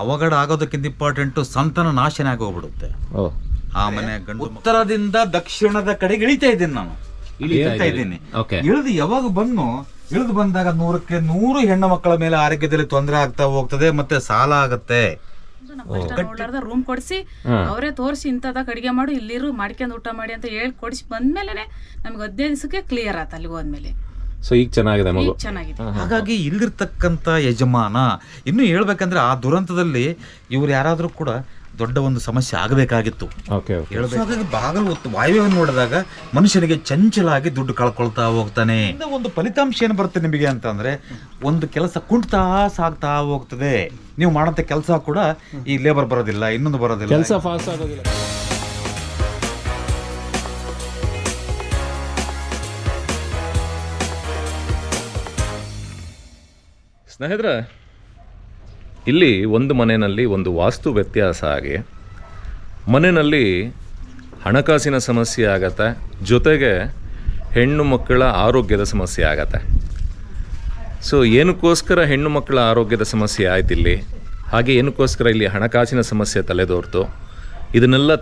ಅವಘಡ ಆಗೋದಕ್ಕಿಂತ ಇಂಪಾರ್ಟೆಂಟು ಸಂತಾನ ನಾಶನ ಆಗೋಗ್ಬಿಡುತ್ತೆ. ಆಮೇಲೆ ಗಂಡು ಉತ್ತರದಿಂದ ದಕ್ಷಿಣದ ಕಡೆಗೆ ಇಳಿತಾ ಇದ್ದೀನಿ ನಾನು, ಇಳಿತಾ ಇದ್ದೀನಿ. ಇಳಿದು ಯಾವಾಗ ಇಳಿದು ಬಂದಾಗ 100ಕ್ಕೆ 100 ಹೆಣ್ಣು ಮಕ್ಕಳ ಮೇಲೆ ಆರೋಗ್ಯದಲ್ಲಿ ತೊಂದರೆ ಆಗ್ತಾ ಹೋಗ್ತದೆ, ಮತ್ತೆ ಸಾಲ ಆಗತ್ತೆ. ರೂಮ್ ಕೊಡಿಸಿ ಅವರೇ ತೋರಿಸಿ ಇಂಥದ ಅಡಿಗೆ ಮಾಡು, ಇಲ್ಲಿರು ಮಾಡ್ಕೊಂಡು ಊಟ ಮಾಡಿ ಅಂತ ಹೇಳಿ ಕೊಡಿಸಿ ಬಂದ್ಮೇಲೆ ನಮ್ಗೆ 15 ದಿವಸಕ್ಕೆ ಕ್ಲಿಯರ್ ಆತ ಅಲ್ಲಿಗೆ ಹೋದ್ಮೇಲೆ. ಸೊ ಈಗ ಚೆನ್ನಾಗಿದೆ ಮಗು, ಚೆನ್ನಾಗಿದೆ. ಹಾಗಾಗಿ ಇಲ್ಲಿರ್ತಕ್ಕಂಥ ಯಜಮಾನ ಇನ್ನು ಹೇಳ್ಬೇಕಂದ್ರೆ ಆ ದುರಂತದಲ್ಲಿ ಇವ್ರು ಯಾರಾದ್ರೂ ಕೂಡ ದೊಡ್ಡ ಒಂದು ಸಮಸ್ಯೆ ಆಗಬೇಕಾಗಿತ್ತು. ಹಾಗಾಗಿ ಬಾಗಿಲು ವಾಯುವ್ಯವನ್ನು ನೋಡಿದಾಗ ಮನುಷ್ಯನಿಗೆ ಚಂಚಲಾಗಿ ದುಡ್ಡು ಕಳ್ಕೊಳ್ತಾ ಹೋಗ್ತಾನೆ. ಒಂದು ಫಲಿತಾಂಶ ಏನು ಬರುತ್ತೆ ನಿಮಗೆ ಅಂತಂದ್ರೆ, ಒಂದು ಕೆಲಸ ಕುಂಟ್ತಾ ಸಾಗ್ತಾ ಹೋಗ್ತದೆ. ನೀವು ಮಾಡಂತ ಕೆಲಸ ಕೂಡ ಈ ಲೇಬರ್ ಬರೋದಿಲ್ಲ, ಇನ್ನೊಂದು ಬರೋದಿಲ್ಲ, ಕೆಲಸ ಫಾಸ್ಟ್ ಆಗೋದಿಲ್ಲ. ಸ್ನೇಹಿತರೆ, ಇಲ್ಲಿ ಒಂದು ಮನೆಯಲ್ಲಿ ಒಂದು ವಾಸ್ತು ವ್ಯತ್ಯಾಸ ಆಗಿ ಮನೆಯಲ್ಲಿ ಹಣಕಾಸಿನ ಸಮಸ್ಯೆ ಆಗತ್ತೆ, ಜೊತೆಗೆ ಹೆಣ್ಣು ಮಕ್ಕಳ ಆರೋಗ್ಯದ ಸಮಸ್ಯೆ ಆಗತ್ತೆ. ಸೊ ಏನಕ್ಕೋಸ್ಕರ ಹೆಣ್ಣು ಮಕ್ಕಳ ಆರೋಗ್ಯದ ಸಮಸ್ಯೆ ಆಯ್ತು ಇಲ್ಲಿ, ಹಾಗೆ ಏನಕ್ಕೋಸ್ಕರ ಇಲ್ಲಿ ಹಣಕಾಸಿನ ಸಮಸ್ಯೆ ತಲೆದೋರ್ತು, ಇದನ್ನೆಲ್ಲ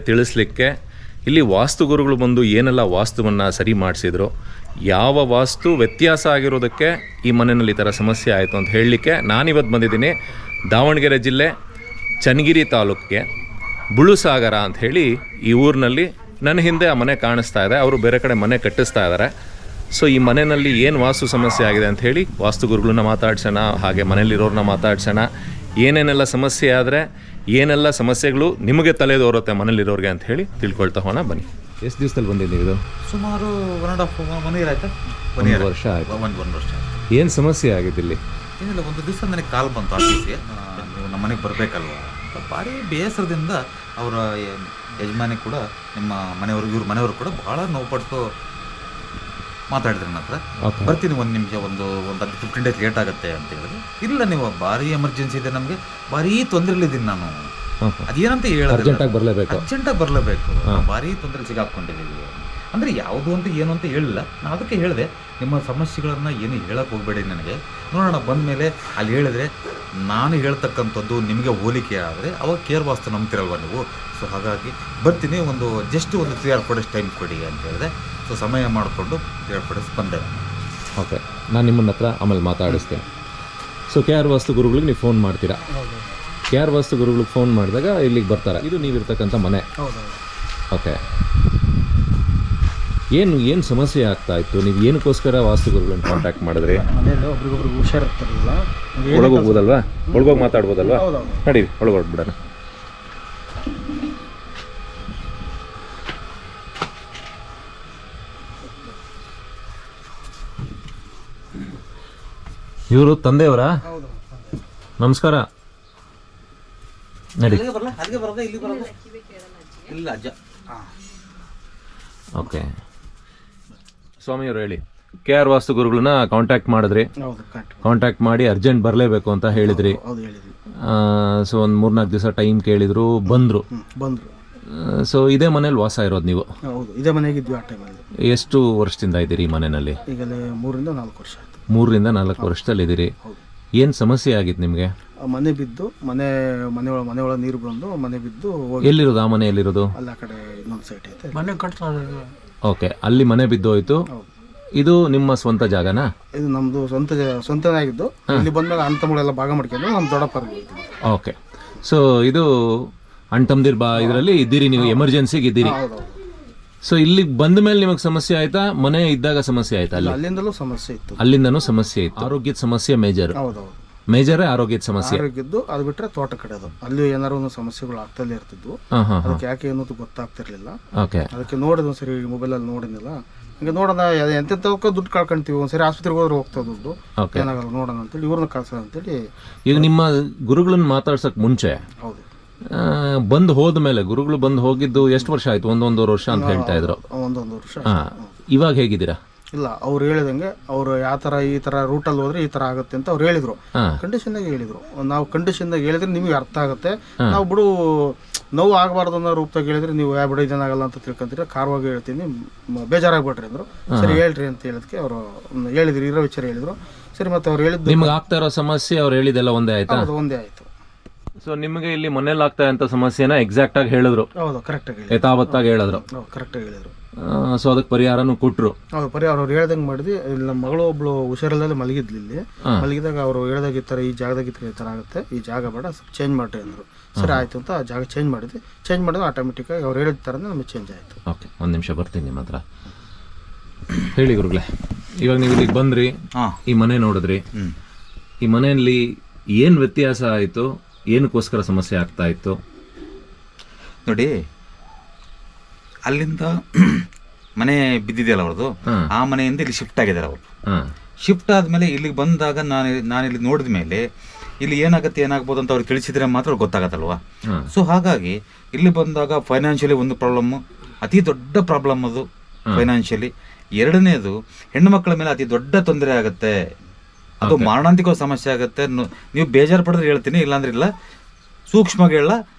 ತಿಳಿಸ್ಲಿಕ್ಕೆ ಇಲ್ಲಿ ವಾಸ್ತುಗುರುಗಳು ಬಂದು ಏನೆಲ್ಲ ವಾಸ್ತುವನ್ನು ಸರಿ ಮಾಡಿಸಿದ್ರು, ಯಾವ ವಾಸ್ತು ವ್ಯತ್ಯಾಸ ಆಗಿರೋದಕ್ಕೆ ಈ ಮನೆಯಲ್ಲಿ ಈ ಥರ ಸಮಸ್ಯೆ ಆಯಿತು ಅಂತ ಹೇಳಲಿಕ್ಕೆ ನಾನಿವತ್ತು ಬಂದಿದ್ದೀನಿ ದಾವಣಗೆರೆ ಜಿಲ್ಲೆ ಚನ್ನಗಿರಿ ತಾಲೂಕಿಗೆ ಬುಳುಸಾಗರ ಅಂತ ಹೇಳಿ ಈ ಊರಿನಲ್ಲಿ. ನನ್ನ ಹಿಂದೆ ಆ ಮನೆ ಕಾಣಿಸ್ತಾ ಇದೆ, ಅವರು ಬೇರೆ ಕಡೆ ಮನೆ ಕಟ್ಟಿಸ್ತಾ ಇದ್ದಾರೆ. ಸೊ ಈ ಮನೆಯಲ್ಲಿ ಏನು ವಾಸ್ತು ಸಮಸ್ಯೆ ಆಗಿದೆ ಅಂತ ಹೇಳಿ ವಾಸ್ತುಗುರುಗಳನ್ನ ಮಾತಾಡ್ಸೋಣ, ಹಾಗೆ ಮನೇಲಿರೋರನ್ನ ಮಾತಾಡ್ಸೋಣ. ಏನೇನೆಲ್ಲ ಸಮಸ್ಯೆ ಆದರೆ ಏನೆಲ್ಲ ಸಮಸ್ಯೆಗಳು ನಿಮಗೆ ತಲೆದೋರುತ್ತೆ ಮನೇಲಿರೋರಿಗೆ ಅಂತ ಹೇಳಿ ತಿಳ್ಕೊಳ್ತಾ ಹೋಗೋಣ ಬನ್ನಿ. ಎಷ್ಟು ದಿವಸದಲ್ಲಿ ಬಂದಿದ್ದೀವಿ? ಇದು ಸುಮಾರು 1.5 year ಆಯ್ತಾ? 1 ವರ್ಷ ಆಯ್ತು. 1 ವರ್ಷ. ಏನು ಸಮಸ್ಯೆ ಆಗಿದೆ ಇಲ್ಲಿ? ಏನಿಲ್ಲ, ಒಂದು ದಿವಸ ನನಗೆ ಕಾಲ್ ಬಂತು ಆಫೀಸ್ಗೆ, ನೀವು ನಮ್ಮ ಮನೆಗೆ ಬರಬೇಕಲ್ವ. ಭಾರಿ ಬೇಸರದಿಂದ ಅವರ ಯಜಮಾನಿ ಕೂಡ ನಿಮ್ಮ ಮನೆಯವರು ಇವ್ರ ಮನೆಯವರು ಕೂಡ ಭಾಳ ನೋವುಪಟ್ಟು ಮಾತಾಡಿದ್ರು ನನ್ನ ಹತ್ರ. ಬರ್ತೀನಿ, ಒಂದು ನಿಮಿಷ, ಒಂದು 15 days ಲೇಟ್ ಆಗುತ್ತೆ ಅಂತ ಹೇಳಿದ್ರೆ, ಇಲ್ಲ ನೀವು ಭಾರಿ ಎಮರ್ಜೆನ್ಸಿ ಇದೆ, ನಮಗೆ ಭಾರಿ ತೊಂದರೆಲಿದ್ದೀನಿ ನಾನು, ಅದೇನಂತ ಹೇಳೋದು, ಅರ್ಜೆಂಟಾಗಿ ಬರಲೇಬೇಕು, ಭಾರಿ ತೊಂದರೆ ಸಿಗಾಕೊಂಡಿದ್ದೀವಿ ಅಂದರೆ ಯಾವುದು ಅಂತ ಏನು ಅಂತ ಹೇಳಿಲ್ಲ. ನಾನು ಅದಕ್ಕೆ ಹೇಳಿದೆ, ನಿಮ್ಮ ಸಮಸ್ಯೆಗಳನ್ನು ಏನು ಹೇಳಕ್ಕೆ ಹೋಗಬೇಡಿ, ನನಗೆ ನೋಡೋಣ ಬಂದ ಮೇಲೆ ಅಲ್ಲಿ ಹೇಳಿದ್ರೆ ನಾನು ಹೇಳ್ತಕ್ಕಂಥದ್ದು ನಿಮಗೆ ಹೋಲಿಕೆ ಆದರೆ ಅವಾಗ ಕೇರ್ ವಾಸ್ತು ನಂಬ್ತಿರಲ್ವ ನೀವು. ಸೊ ಹಾಗಾಗಿ ಬರ್ತೀನಿ, ಜಸ್ಟ್ ಒಂದು 3 or 4 days ಟೈಮ್ ಕೊಡಿ ಅಂತ ಹೇಳಿದೆ. ಸೊ ಸಮಯ ಮಾಡಿಕೊಂಡು 3 or 4 days ಬಂದೆ. ಓಕೆ, ನಾನು ನಿಮ್ಮನ್ನ ಹತ್ರ ಆಮೇಲೆ ಮಾತಾಡಿಸ್ತೇನೆ. ಸೊ KR ವಾಸ್ತು ಗುರುಗಳಿಗೆ ನೀವು ಫೋನ್ ಮಾಡ್ತೀರಾ? KR ವಾಸ್ತು ಗುರುಗಳಿಗೆ ಫೋನ್ ಮಾಡಿದಾಗ ಇಲ್ಲಿಗೆ ಬರ್ತಾರೆ. ಇದು ನೀವಿರ್ತಕ್ಕಂಥ ಮನೆ. ಓಕೆ, ಏನು ಸಮಸ್ಯೆ ಆಗ್ತಾ ಇತ್ತು? ನೀವು ಏನಕ್ಕೋಸ್ಕರ ವಾಸ್ತು ಗುರುಗಳನ್ನ ಕಾಂಟ್ಯಾಕ್ಟ್ ಮಾಡಿದ್ರಿ? ಒಬ್ರಿಗೊಬ್ರಿಗೆ ಹುಷಾರಿರ್ತಾರಲ್ಲ, ಒಳಗೋಗ್ಬೋದಲ್ವಾ? ಒಳಗೋಗಿ ಮಾತಾಡ್ಬೋದಲ್ವಾ? ನಡೀರಿ, ಒಳಗೋಗ್ಬಿಡೋಣ. ಇವರು ತಂದೆಯವರಾ? ನಮಸ್ಕಾರ. ನಡಿ. ಓಕೆ, ಸ್ವಾಮಿಯವರು ಹೇಳಿ. KR ವಾಸ್ತು ಗುರುಗಳನ್ನ ಕಾಂಟ್ಯಾಕ್ಟ್ ಮಾಡಿದ್ರಿ, ಕಾಂಟ್ಯಾಕ್ಟ್ ಮಾಡಿ ಅರ್ಜೆಂಟ್ ಬರಲೇಬೇಕು ಅಂತ ಹೇಳಿದ್ರಿ. ಸೊ ಒಂದು 3-4 ದಿವಸ ಟೈಮ್ ಕೇಳಿದ್ರು, ಬಂದರು. ಸೊ ಇದೇ ಮನೇಲಿ ವಾಸ ಇರೋದು ನೀವು? ಇದೇ ಮನೆಗಿದ್ವಿ ಆ ಟೈಮಲ್ಲಿ. ಎಷ್ಟು ವರ್ಷದಿಂದ ಇದ್ದೀರಿ ಈ ಮನೆಯಲ್ಲಿ? ಈಗ 3 ರಿಂದ 4 ವರ್ಷ ಆಯ್ತು. 3 ರಿಂದ 4 ವರ್ಷದಲ್ಲಿ ಇದ್ದೀರಿ. ಏನು ಸಮಸ್ಯೆ ಆಗಿತ್ತು ನಿಮಗೆ? ಮನೆ ಬಿದ್ದು, ಮನೆಯೊಳಗೆ ನೀರು ಬಂದು ಮನೆ ಬಿದ್ದು. ಎಲ್ಲಿರೋದು ಆ ಮನೆ? ಎಲ್ಲಿರೋದು? ಅಲ್ಲ, ಆ ಕಡೆ ಇನ್ನೊಂದು ಸೈಟ್ ಐತೆ, ಮನೆ ಕಟ್ತಾ. ಓಕೆ, ಅಲ್ಲಿ ಮನೆ ಬಿದ್ದೋಯ್ತು. ಇದು ನಿಮ್ಮ ಸ್ವಂತ ಜಾಗನಾ? ಇದು ನಮ್ದು ಸ್ವಂತನೇ ಆಗಿದ್ದು. ಇಲ್ಲಿ ಬಂದಾಗ ಅಣ್ಣ ತಮ್ಮಗಳೆಲ್ಲ ಭಾಗ ಮಾಡ್ಕೊಂಡು ನಮ್ಮ ದೊಡ್ಡಪ್ಪ. ಓಕೆ, ಸೊ ಇದು ಅಣ್ತಮ್ದಿರ್ ಇದರಲ್ಲಿ ಇದ್ದೀರಿ ನೀವು, ಎಮರ್ಜೆನ್ಸಿಗೆ ಇದ್ದೀರಿ. ಸೊ ಇಲ್ಲಿಗೆ ಬಂದ ಮೇಲೆ ನಿಮಗೆ ಸಮಸ್ಯೆ ಆಯ್ತಾ? ಮನೆ ಇದ್ದಾಗ ಸಮಸ್ಯೆ ಆಯ್ತಾ? ಅಲ್ಲಿಂದಲೂ ಸಮಸ್ಯೆ ಇತ್ತು. ಅಲ್ಲಿಂದನೂ ಸಮಸ್ಯೆ ಇತ್ತು. ಆರೋಗ್ಯದ ಸಮಸ್ಯೆ ಮೇಜರೇ ಆರೋಗ್ಯದ ಸಮಸ್ಯೆ. ಆರೋಗ್ಯದ್ದು ಅದು ಬಿಟ್ಟರೆ ತೋಟ ಕಡೆ ಅದು ಅಲ್ಲಿ ಏನಾರು ಒಂದು ಸಮಸ್ಯೆಗಳು ಆಗ್ತಲೇ ಇರ್ತಿದ್ವು. ಅದಕ್ಕೆ ಯಾಕೆ ಅನ್ನೋದು ಗೊತ್ತಾಗ್ತಿರ್ಲಿಲ್ಲ. ಅದಕ್ಕೆ ನೋಡಿದ್ ಒಂದ್ಸರಿ ಮೊಬೈಲಲ್ಲಿ ನೋಡಿದ್ನಿಲ್ಲ, ಹಂಗೆ ನೋಡೋಣ ಎಂತೆಂತವಕ್ಕ ದುಡ್ಡು ಕಳ್ಕೊಂತೀವಿ, ಒಂದ್ಸರಿ ಆಸ್ಪತ್ರೆಗೆ ಹೋದ್ರೆ ಹೋಗ್ತಾ ದುಡ್ಡು, ಏನಾಗಲ್ಲ ನೋಡೋಣ ಅಂತೇಳಿ ಇವ್ರನ್ನ ಕಳ್ಸೋಣ ಅಂತೇಳಿ. ಈಗ ನಿಮ್ಮ ಗುರುಗಳನ್ನ ಮಾತಾಡ್ಸಕ್ ಮುಂಚೆ ಬಂದು ಹೋದ್ಮೇಲೆ, ಗುರುಗಳು ಬಂದು ಹೋಗಿದ್ದು ಎಷ್ಟು ವರ್ಷ ಆಯ್ತು? 1.5 ವರ್ಷ ಅಂತ ಹೇಳ್ತಾ ಇದ್ರು. 1 ವರ್ಷ. ಇವಾಗ ಹೇಗಿದ್ದೀರಾ? ಇಲ್ಲ, ಅವ್ರು ಹೇಳಿದಂಗೆ ಅವ್ರು ಯಾವ ತರ ಈ ತರ ರೂಟಲ್ಲಿ ಹೋದ್ರೆ ಈ ತರ ಆಗುತ್ತೆ ಅಂತ ಅವ್ರು ಹೇಳಿದ್ರು. ಕಂಡೀಷನ್ ಹೇಳಿದ್ರು. ನಾವು ಕಂಡೀಷನ್ ಹೇಳಿದ್ರೆ ನಿಮಗೆ ಅರ್ಥ ಆಗುತ್ತೆ. ನಾವು ಬಿಡು ನೋವು ಆಗಬಾರ್ದು ಅನ್ನೋ ರೂಪದಾಗ ಹೇಳಿದ್ರೆ ನೀವು ಬಿಡು ಇದೇನಾಗಲ್ಲ ಅಂತ ತಿಳ್ಕೊಂತೀರ, ಕಾರವಾಗಿ ಹೇಳ್ತೀನಿ, ಬೇಜಾರಾಗ್ಬಿಟ್ರಿ ಅಂದ್ರು. ಸರಿ ಹೇಳ್ರಿ ಅಂತ ಹೇಳೋದಕ್ಕೆ ಅವರು ಹೇಳಿದ್ರು, ಇರೋ ವಿಚಾರ ಹೇಳಿದ್ರು. ಸರಿ, ಮತ್ತೆ ಅವ್ರು ಹೇಳಿದ್ದು ನಿಮ್ಗೆ ಆಗ್ತಾ ಇರೋ ಸಮಸ್ಯೆ ಅವ್ರು ಹೇಳಿದೆಲ್ಲ ಒಂದೇ ಆಯ್ತಾ? ಒಂದೇ ಆಯ್ತು. ಸೊ ನಿಮಗೆ ಇಲ್ಲಿ ಮನೇಲಿ ಆಗ್ತಾ ಅಂತ ಸಮಸ್ಯೆನ ಎಕ್ಸಾಕ್ಟ್ ಆಗಿ ಹೇಳಿದ್ರು, ಹೌದು ಕರೆಕ್ಟಾಗಿ ಹೇಳಿ, ಯಥಾವತ್ತಾಗಿ ಹೇಳಿದ್ರು. ಕರೆಕ್ಟಾಗಿ ಹೇಳಿದ್ರು. ಸೊ ಅದಕ್ಕೆ ಪರಿಹಾರನೂ ಕೊಟ್ರು. ಹೌದು, ಪರಿಹಾರ ಅವ್ರು ಹೇಳ್ದಂಗೆ ಮಾಡಿದ್ವಿ. ಇಲ್ಲಿ ನಮ್ಮ ಮಗಳು ಒಬ್ಳು ಹುಷಾರಿಲ್ಲದೆ ಮಲಗಿದ್ಲಿ. ಇಲ್ಲಿ ಮಲಗಿದಾಗ ಅವರು ಹೇಳ್ದಾಗ ಈ ಥರ ಈ ಜಾಗದಾಗ ಈ ಥರ ಆಗುತ್ತೆ, ಈ ಜಾಗ ಬೇಡ, ಸ್ವಲ್ಪ ಚೇಂಜ್ ಮಾಡಿರಿ ಅಂದರು. ಸರಿ ಆಯಿತು ಅಂತ ಆ ಜಾಗ ಚೇಂಜ್ ಮಾಡಿದ್ವಿ. ಚೇಂಜ್ ಮಾಡಿದ್ರೆ ಆಟೋಮೆಟಿಕ್ಕಾಗಿ ಅವ್ರು ಹೇಳಿದ ಥರನೇ ನಮಗೆ ಚೇಂಜ್ ಆಯಿತು. ಓಕೆ, ಒಂದು ನಿಮಿಷ ಬರ್ತೀನಿ ನಿಮ್ಮ ಹತ್ರ. ಹೇಳಿ ಗುರುಗಳೇ, ಇವಾಗ ನೀವು ಇಲ್ಲಿಗೆ ಬಂದ್ರಿ, ಈ ಮನೆ ನೋಡಿದ್ರಿ, ಈ ಮನೆಯಲ್ಲಿ ಏನು ವ್ಯತ್ಯಾಸ ಆಯಿತು, ಏನಕ್ಕೋಸ್ಕರ ಸಮಸ್ಯೆ ಆಗ್ತಾ ಇತ್ತು? ನೋಡಿ, ಅಲ್ಲಿಂದ ಮನೆ ಬಿದ್ದಿದೆಯಲ್ಲ ಅವ್ರದ್ದು, ಆ ಮನೆಯಿಂದ ಇಲ್ಲಿ ಶಿಫ್ಟ್ ಆಗಿದ್ದಾರೆ ಅವರು. ಶಿಫ್ಟ್ ಆದಮೇಲೆ ಇಲ್ಲಿಗೆ ಬಂದಾಗ ನಾನು ಇಲ್ಲಿ ನೋಡಿದ ಮೇಲೆ ಇಲ್ಲಿ ಏನಾಗ್ಬೋದು ಅಂತ ಅವ್ರಿಗೆ ತಿಳಿಸಿದ್ರೆ ಮಾತ್ರ ಅವ್ರಿಗೆ ಗೊತ್ತಾಗತ್ತಲ್ವಾ. ಸೊ ಹಾಗಾಗಿ ಇಲ್ಲಿ ಬಂದಾಗ ಫೈನಾನ್ಷಿಯಲಿ ಒಂದು ಪ್ರಾಬ್ಲಮ್ಮು, ಅತಿ ದೊಡ್ಡ ಪ್ರಾಬ್ಲಮ್ ಅದು ಫೈನಾನ್ಷಿಯಲಿ. ಎರಡನೇದು, ಹೆಣ್ಣು ಮಕ್ಕಳ ಮೇಲೆ ಅತಿ ದೊಡ್ಡ ತೊಂದರೆ ಆಗುತ್ತೆ, ಅದು ಮಾರಣಾಂತಿಕ ಸಮಸ್ಯೆ ಆಗುತ್ತೆ. ನೀವು ಬೇಜಾರು ಪಡಿದ್ರೆ ಹೇಳ್ತೀನಿ, ಇಲ್ಲಾಂದ್ರೆ ಇಲ್ಲ, ಸೂಕ್ಷ್ಮವಾಗಿ ಹೇಳ,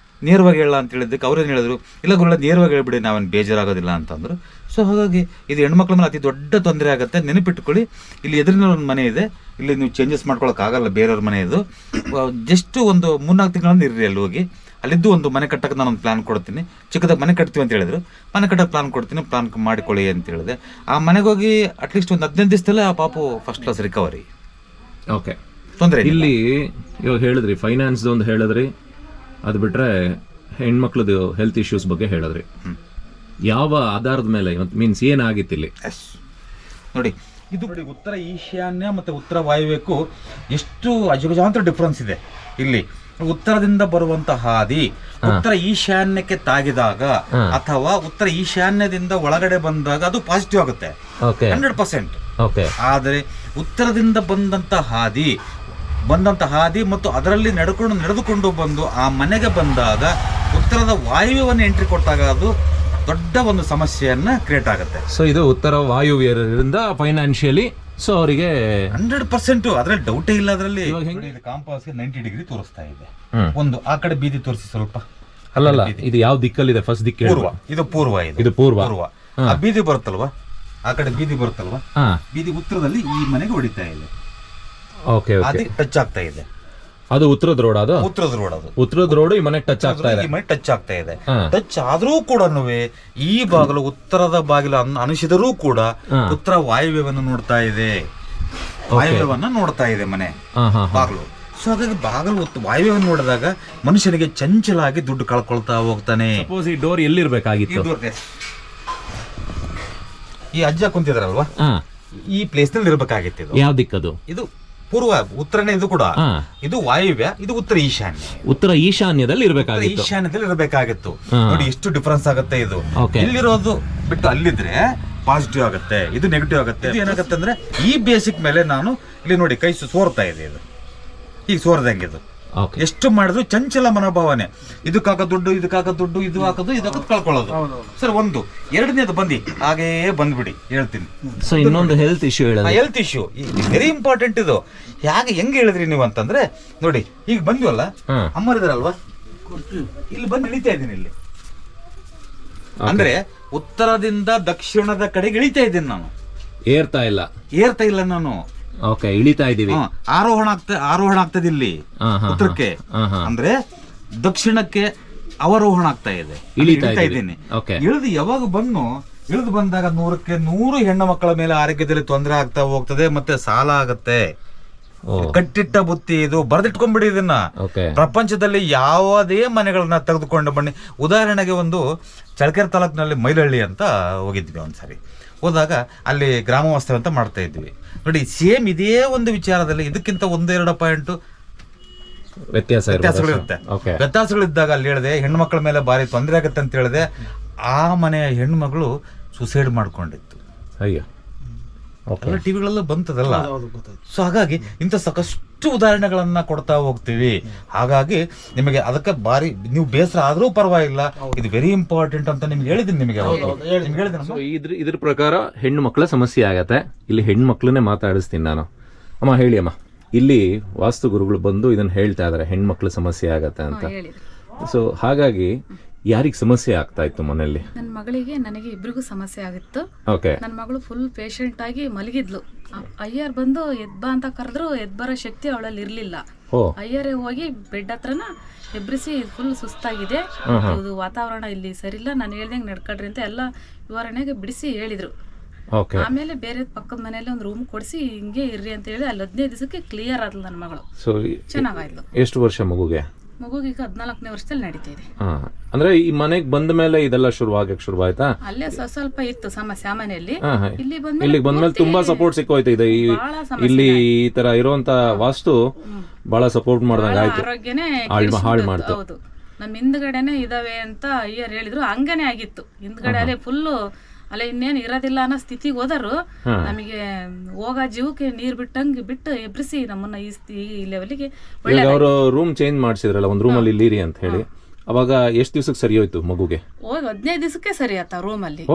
ನೇರವಾಗಿ ಹೇಳ ಅಂತ ಹೇಳಿದ್ದಕ್ಕೆ ಅವ್ರೇನು ಹೇಳಿದ್ರು, ಇಲ್ಲ ಗುರುಗಳ ನೇರವಾಗಿ ಹೇಳ್ಬಿಡಿ, ನಾವೇನು ಬೇಜಾರಾಗೋದಿಲ್ಲ ಅಂತಂದ್ರು. ಸೊ ಹಾಗಾಗಿ ಇದು ಹೆಣ್ಮಕ್ಳ ಮೇಲೆ ಅತಿ ದೊಡ್ಡ ತೊಂದರೆ ಆಗುತ್ತೆ. ನೆನಪಿಟ್ಕೊಳ್ಳಿ, ಇಲ್ಲಿ ಎದುರಿನ ಒಂದು ಮನೆ ಇದೆ, ಇಲ್ಲಿ ನೀವು ಚೇಂಜಸ್ ಮಾಡ್ಕೊಳಕ್ಕಾಗಲ್ಲ, ಬೇರೆಯವ್ರ ಮನೆ ಇದು. ಜಸ್ಟ್ ಒಂದು 3-4 ತಿಂಗಳಿಂದ ಇರ್ರಿ ಅಲ್ಲಿ ಹೋಗಿ. ಅಲ್ಲಿದ್ದು ಒಂದು ಮನೆ ಕಟ್ಟಕ್ಕೆ ನಾನು ಒಂದು ಪ್ಲಾನ್ ಕೊಡ್ತೀನಿ, ಚಿಕ್ಕದಾಗಿ ಮನೆ ಕಟ್ತೀವಿ ಅಂತ ಹೇಳಿದ್ರು. ಮನೆ ಕಟ್ಟಕ್ಕೆ ಪ್ಲಾನ್ ಕೊಡ್ತೀನಿ, ಪ್ಲಾನ್ ಮಾಡಿಕೊಳ್ಳಿ ಅಂತ ಹೇಳಿದೆ. ಆ ಮನೆಗೆ ಹೋಗಿ ಅಟ್ಲೀಸ್ಟ್ ಒಂದು 15 ದಿವಸದಲ್ಲೇ ಆ ಪಾಪು ಫಸ್ಟ್ ಕ್ಲಾಸ್ ರಿಕವರಿ. ಓಕೆ, ತೊಂದರೆ ಇಲ್ಲಿ ಇವಾಗ ಹೇಳಿದ್ರಿ ಫೈನಾನ್ಸ್ ಒಂದು ಹೇಳಿದ್ರಿ, ಅದು ಬಿಟ್ರೆ ಹೆಣ್ಮಕ್ಳದ್ದು ಹೆಲ್ತ್ ಇಶ್ಯೂಸ್ ಬಗ್ಗೆ ಹೇಳಿದ್ರಿ. ಯಾವ ಆಧಾರದ ಮೇಲೆ ಮೀನ್ಸ್ ಏನಾಗಿತ್ತು ಇಲ್ಲಿ? ನೋಡಿ, ಇದು ಉತ್ತರ ಈಶಾನ್ಯ ಮತ್ತು ಉತ್ತರ ವಾಯುವ್ಯಕ್ಕೂ ಎಷ್ಟು ಅಜಗಜಾಂತರ ಡಿಫ್ರೆನ್ಸ್ ಇದೆ. ಇಲ್ಲಿ ಉತ್ತರದಿಂದ ಬರುವಂತ ಹಾದಿ ಉತ್ತರ ಈಶಾನ್ಯಕ್ಕೆ ತಾಗಿದಾಗ ಅಥವಾ ಉತ್ತರ ಈಶಾನ್ಯದಿಂದ ಒಳಗಡೆ ಬಂದಾಗ ಅದು ಪಾಸಿಟಿವ್ ಆಗುತ್ತೆ 100%. ಆದರೆ ಉತ್ತರದಿಂದ ಬಂದಂತ ಹಾದಿ ಮತ್ತು ಅದರಲ್ಲಿ ನಡೆದುಕೊಂಡು ಬಂದು ಆ ಮನೆಗೆ ಬಂದಾಗ ಉತ್ತರದ ವಾಯುವ್ಯವನ್ನು ಎಂಟ್ರಿ ಕೊಟ್ಟಾಗ ಅದು ದೊಡ್ಡ ಒಂದು ಸಮಸ್ಯೆಯನ್ನ ಕ್ರಿಯೇಟ್ ಆಗುತ್ತೆ. ಸೊ ಇದು ಉತ್ತರ ವಾಯುವ್ಯರಿಂದ ಫೈನಾನ್ಷಿಯಲಿ ಸೊ ಅವರಿಗೆ 100% ಅದ್ರಲ್ಲಿ ಡೌಟೇ ಇಲ್ಲ. ಅದರಲ್ಲಿ ಕಾಂಪಾಸ್ಗೆ 90 ಡಿಗ್ರಿ ತೋರಿಸ್ತಾ ಇದೆ. ಒಂದು ಆ ಕಡೆ ಬೀದಿ ತೋರಿಸಿ ಸ್ವಲ್ಪ. ಅಲ್ಲಲ್ಲ, ಇದು ಯಾವ ದಿಕ್ಕಲ್ಲಿದೆ? ಫಸ್ಟ್ ದಿಕ್ಕು ಪೂರ್ವ. ಇದು ಪೂರ್ವ. ಇದು ಪೂರ್ವ. ಆ ಬೀದಿ ಬರುತ್ತಲ್ವಾ, ಆ ಕಡೆ ಬೀದಿ ಬರುತ್ತಲ್ವಾ, ಬೀದಿ ಉತ್ತರದಲ್ಲಿ ಈ ಮನೆಗೆ ಹೊಡಿತಾ ಇದೆ. ಓಕೆ, ಅದು ಟಚ್ ಆಗ್ತಾ ಇದೆ. ಅದು ಉತ್ತರದ ರೋಡ್. ಅದು ಉತ್ತರದ ರೋಡ್ ಈ ಮನೆಗೆ ಟಚ್ ಆಗ್ತಾ ಇದೆ. ಟಚ್ ಆಗ್ತಾ ಇದೆ. ಟಚ್ ಆದ್ರೂ ಕೂಡ ಈ ಬಾಗಿಲು ಉತ್ತರದ ಬಾಗಿಲು ಅನಿಸಿದರೂ ಕೂಡ ಉತ್ತರ ವಾಯುವ್ಯವನ್ನು ನೋಡ್ತಾ ಇದೆ. ಮನೆ ಬಾಗಿಲು. ಸೊ ಹಾಗಾಗಿ ಬಾಗಿಲು ವಾಯುವ್ಯವನ್ನು ನೋಡಿದಾಗ ಮನುಷ್ಯನಿಗೆ ಚಂಚಲಾಗಿ ದುಡ್ಡು ಕಳ್ಕೊಳ್ತಾ ಹೋಗ್ತಾನೆ. ಈ ಡೋರ್ ಎಲ್ಲಿರ್ಬೇಕಾಗಿತ್ತು? ಈ ಅಜ್ಜ ಕುಂತಿದಾರಲ್ವಾ, ಈ ಪ್ಲೇಸ್ ನಲ್ಲಿ ಇರ್ಬೇಕಾಗಿತ್ತು. ಯಾವ ದಿಕ್ಕದು? ಇದು ಪೂರ್ವ. ಉತ್ತರನೇ ಇದು ಕೂಡ. ಇದು ವಾಯುವ್ಯ, ಇದು ಉತ್ತರ ಈಶಾನ್ಯ. ಉತ್ತರ ಈಶಾನ್ಯದಲ್ಲಿ ಇರಬೇಕಾಗಿತ್ತು. ಈಶಾನ್ಯದಲ್ಲಿ ಇರಬೇಕಾಗಿತ್ತು. ನೋಡಿ ಎಷ್ಟು ಡಿಫರೆನ್ಸ್ ಆಗುತ್ತೆ. ಇದು ಇಲ್ಲಿರೋದು ಬಿಟ್ಟು ಅಲ್ಲಿದ್ರೆ ಪಾಸಿಟಿವ್ ಆಗುತ್ತೆ, ಇದು ನೆಗೆಟಿವ್ ಆಗುತ್ತೆ. ಇದು ಏನಾಗುತ್ತೆ ಅಂದ್ರೆ ಈ ಬೇಸಿಕ್ ಮೇಲೆ ನಾನು ಇಲ್ಲಿ ನೋಡಿ ಕೈ ಸೋರ್ತಾ ಇದೆ. ಇದು ಈಗ ಸೋರ್ದಂಗೆ ಇದು ಎಷ್ಟು ಮಾಡಿದ್ರು ಚಂಚಲ ಮನೋಭಾವನೆ. ಇದಕ್ಕಾಗ ದುಡ್ಡು, ಇದು ಹಾಕೋದು ಕಳ್ಕೊಳ್ಳೋದು. ಸರ್, ಒಂದು. ಎರಡನೇದು ಹಾಗೇ ಬಂದ್ಬಿಡಿ, ಹೇಳ್ತೀನಿ. ಸೊ ಇನ್ನೊಂದು ಹೆಲ್ತ್ ಇಶ್ಯೂ ವೆರಿ ಇಂಪಾರ್ಟೆಂಟ್. ಇದು ಹೆಂಗ್ ಹೇಳಿದ್ರಿ ನೀವು ಅಂತಂದ್ರೆ, ನೋಡಿ ಈಗ ಬಂದ್ವಲ್ಲ, ಅಮ್ಮರಿದಾರಲ್ವಾ, ಇಲ್ಲಿ ಬಂದು ಇಳಿತಾ ಇದ್ದೀನಿ. ಇಲ್ಲಿ ಅಂದ್ರೆ ಉತ್ತರದಿಂದ ದಕ್ಷಿಣದ ಕಡೆಗೆ ಇಳಿತಾ ಇದ್ದೀನಿ ನಾನು. ಏರ್ತಾ ಇಲ್ಲ ನಾನು. ಓಕೆ, ಇಳಿತಾ ಇದೀವಿ. ಆರೋಹಣ ಆಗ್ತದೆ ಇಲ್ಲಿ ಉತ್ತರಕ್ಕೆ, ಅಂದ್ರೆ ದಕ್ಷಿಣಕ್ಕೆ ಅವರೋಹಣ ಆಗ್ತಾ ಇದೆ. ಇಳಿತಾ ಇದ್ದೀನಿ. ಇಳಿದು ಯಾವಾಗ ಇಳಿದು ಬಂದಾಗ 100ಕ್ಕೆ 100 ಹೆಣ್ಣು ಮಕ್ಕಳ ಮೇಲೆ ಆರೋಗ್ಯದಲ್ಲಿ ತೊಂದರೆ ಆಗ್ತಾ ಹೋಗ್ತದೆ, ಮತ್ತೆ ಸಾಲ ಆಗತ್ತೆ. ಕಟ್ಟಿಟ್ಟ ಬುತ್ತಿ ಇದು, ಬರೆದಿಟ್ಕೊಂಡ್ಬಿಡಿ ಇದನ್ನ. ಪ್ರಪಂಚದಲ್ಲಿ ಯಾವುದೇ ಮನೆಗಳನ್ನ ತೆಗೆದುಕೊಂಡು ಬನ್ನಿ. ಉದಾಹರಣೆಗೆ ಒಂದು ಚಳ್ಳಕೆರೆ ತಾಲೂಕಿನಲ್ಲಿ ಮೈಲಹಳ್ಳಿ ಅಂತ ಹೋಗಿದ್ವಿ ಒಂದ್ಸರಿ. ಹೋದಾಗ ಅಲ್ಲಿ ಗ್ರಾಮ ವಾಸ್ತವ್ಯ ಅಂತ ಮಾಡ್ತಾ ಇದ್ವಿ. ನೋಡಿ, ಸೇಮ್ ಇದೇ ಒಂದು ವಿಚಾರದಲ್ಲಿ ಇದಕ್ಕಿಂತ 1-2 ಪಾಯಿಂಟ್ ವ್ಯತ್ಯಾಸಗಳಿರುತ್ತೆ. ವ್ಯತ್ಯಾಸಗಳಿದ್ದಾಗ ಅಲ್ಲಿ ಹೇಳಿದೆ ಹೆಣ್ಮಕ್ಳ ಮೇಲೆ ಭಾರಿ ತೊಂದರೆ ಆಗುತ್ತೆ ಅಂತ ಹೇಳಿದೆ. ಆ ಮನೆಯ ಹೆಣ್ಮಗಳು ಸುಸೈಡ್ ಮಾಡ್ಕೊಂಡಿತ್ತು. ಅಯ್ಯೋ, ಟಿವಿಗಳೆಲ್ಲ ಬಂತದಲ್ಲ. ಸೊ ಹಾಗಾಗಿ ಇಂಥ ಸಾಕಷ್ಟು ಉದಾಹರಣೆಗಳನ್ನ ಕೊಡ್ತಾ ಹೋಗ್ತೀವಿ. ಹಾಗಾಗಿ ನಿಮಗೆ ಅದಕ್ಕೆ ಭಾರಿ ನೀವು ಬೇಸರ ಆದ್ರೂ ಪರವಾಗಿಲ್ಲ, ಇದು ವೆರಿ ಇಂಪಾರ್ಟೆಂಟ್ ಅಂತ ನಿಮ್ಗೆ ಹೇಳಿದ್ದೀನಿ. ನಿಮಗೆ ಇದ್ರ ಪ್ರಕಾರ ಹೆಣ್ಣು ಮಕ್ಕಳ ಸಮಸ್ಯೆ ಆಗತ್ತೆ. ಇಲ್ಲಿ ಹೆಣ್ಣು ಮಕ್ಕಳನ್ನೇ ಮಾತಾಡಿಸ್ತೀನಿ ನಾನು. ಅಮ್ಮ ಹೇಳಿ ಅಮ್ಮ, ಇಲ್ಲಿ ವಾಸ್ತು ಗುರುಗಳು ಬಂದು ಇದನ್ನ ಹೇಳ್ತಾ ಇದಾರೆ, ಹೆಣ್ಮಕ್ಳ ಸಮಸ್ಯೆ ಆಗತ್ತೆ ಅಂತ. ಸೊ ಹಾಗಾಗಿ ಯಾರಿಗೆ ಸಮಸ್ಯೆ ಆಗ್ತಾ ಇತ್ತು ಮನೆಯಲ್ಲಿ? ನನ್ನ ಮಗಳಿಗೆ ನನಗೆ ಇಬ್ರಿಗೂ ಸಮಸ್ಯೆ ಆಗಿತ್ತು. ಓಕೆ. ನನ್ನ ಮಗಳು ಫುಲ್ ಪೇಷಂಟ್ ಆಗಿ ಮಲಗಿದ್ಲು. ಅಯ್ಯರ್ ಬಂದು ಎದ್ಬಾ ಅಂತ ಕರೆದ್ರು ಎದ್ಬರೋ ಶಕ್ತಿ ಅವಳಲ್ಲಿ ಇರ್ಲಿಲ್ಲ. ಅಯ್ಯರೇ ಹೋಗಿ ಬೆಡ್ ಹತ್ರನ ಎಬ್ರಿಸಿ ಫುಲ್ ಸುಸ್ತಾಗಿದೆ, ಇದು ವಾತಾವರಣ ಇಲ್ಲಿ ಸರಿಯಿಲ್ಲ, ನಾನು ಹೇಳ್ದಂಗೆ ನಡ್ಕೊಳ್ರಿ ಅಂತ ಎಲ್ಲ ವಿವರಣೆಗೆ ಬಿಡಿಸಿ ಹೇಳಿದ್ರು. ಆಮೇಲೆ ಬೇರೆ ಪಕ್ಕದ ಮನೆಯಲ್ಲಿ ಒಂದು ರೂಮ್ ಕೊಡಿಸಿ ಹಿಂಗೆ ಇರ್ರಿ ಅಂತ ಹೇಳಿ ಅಲ್ಲಿ 15 ದಿವಸಕ್ಕೆ ಕ್ಲಿಯರ್ ಆದ್ಲು ನನ್ನ ಮಗಳು. ಚೆನ್ನಾಗಾಯ್ತು. ಎಷ್ಟು ವರ್ಷ ಮಗುಗೆ? ಮಗುಗೀಗ 14ನೇ ವರ್ಷದಲ್ಲಿ ನಡೀತಾ ಇದೆ. ಅಂದ್ರೆ ಈ ಮನೆಗೆ ಬಂದ ಮೇಲೆ ಇದೆಲ್ಲ ಶುರುವಾಯ್ತಾ? ಅಲ್ಲೇ ಸ್ವಲ್ಪ ಇತ್ತು ಸಮಸ್ಯೆ ಮನೆಯಲ್ಲಿ. ಇಲ್ಲಿಗೆ ಬಂದ್ಮೇಲೆ ತುಂಬಾ ಸಪೋರ್ಟ್ ಸಿಕ್ಕೋಯ್ತು. ಇದೆ ಇಲ್ಲಿ ಈ ತರ ಇರುವಂತ ವಾಸ್ತು ಬಹಳ ಸಪೋರ್ಟ್ ಮಾಡ್ದಂಗ ಆಯ್ತು. ಆರೋಗ್ಯನೇ ಹಾಳು ಮಾಡ್ತು. ಹೌದು, ನಮ್ಮ ಹಿಂದ್ಗಡೆನೆ ಇದಾವೆ ಅಂತ ಅಯ್ಯರ್ ಹೇಳಿದ್ರು. ಹಂಗನೇ ಆಗಿತ್ತು. ಹಿಂದ್ಗಡೆ ಅಲ್ಲೇ ಫುಲ್ಲು ಅಲ್ಲ ಇನ್ನೇನು ಇರೋದಿಲ್ಲ ಅನ್ನೋ ಸ್ಥಿತಿಗೆ ಹೋದರು. ನಮಗೆ ಹೋಗ ಜೀವಕ್ಕೆ ನೀರ್ ಬಿಟ್ಟು ಎಬ್ರಿಸಿ ನಮ್ಮನ್ನ ಈ ಲೆವೆಲ್ಗೆ ಅವರು ರೂಮ್ ಚೇಂಜ್ ಮಾಡಿಸಿದ್ರಲ್ಲ, ಒಂದು ರೂಮಲ್ಲಿ ಇಲ್ಲಿರಿ ಅಂತ ಹೇಳಿ. ಅವಾಗ ಎಷ್ಟು ದಿವಸಕ್ಕೆ ಸರಿ ಹೋಯ್ತು ಮಗುಗೆ? ಹೋಗಿ 15 ದಿವಸಕ್ಕೆ ಸರಿ ಆತ ರೂಮಲ್ಲಿ.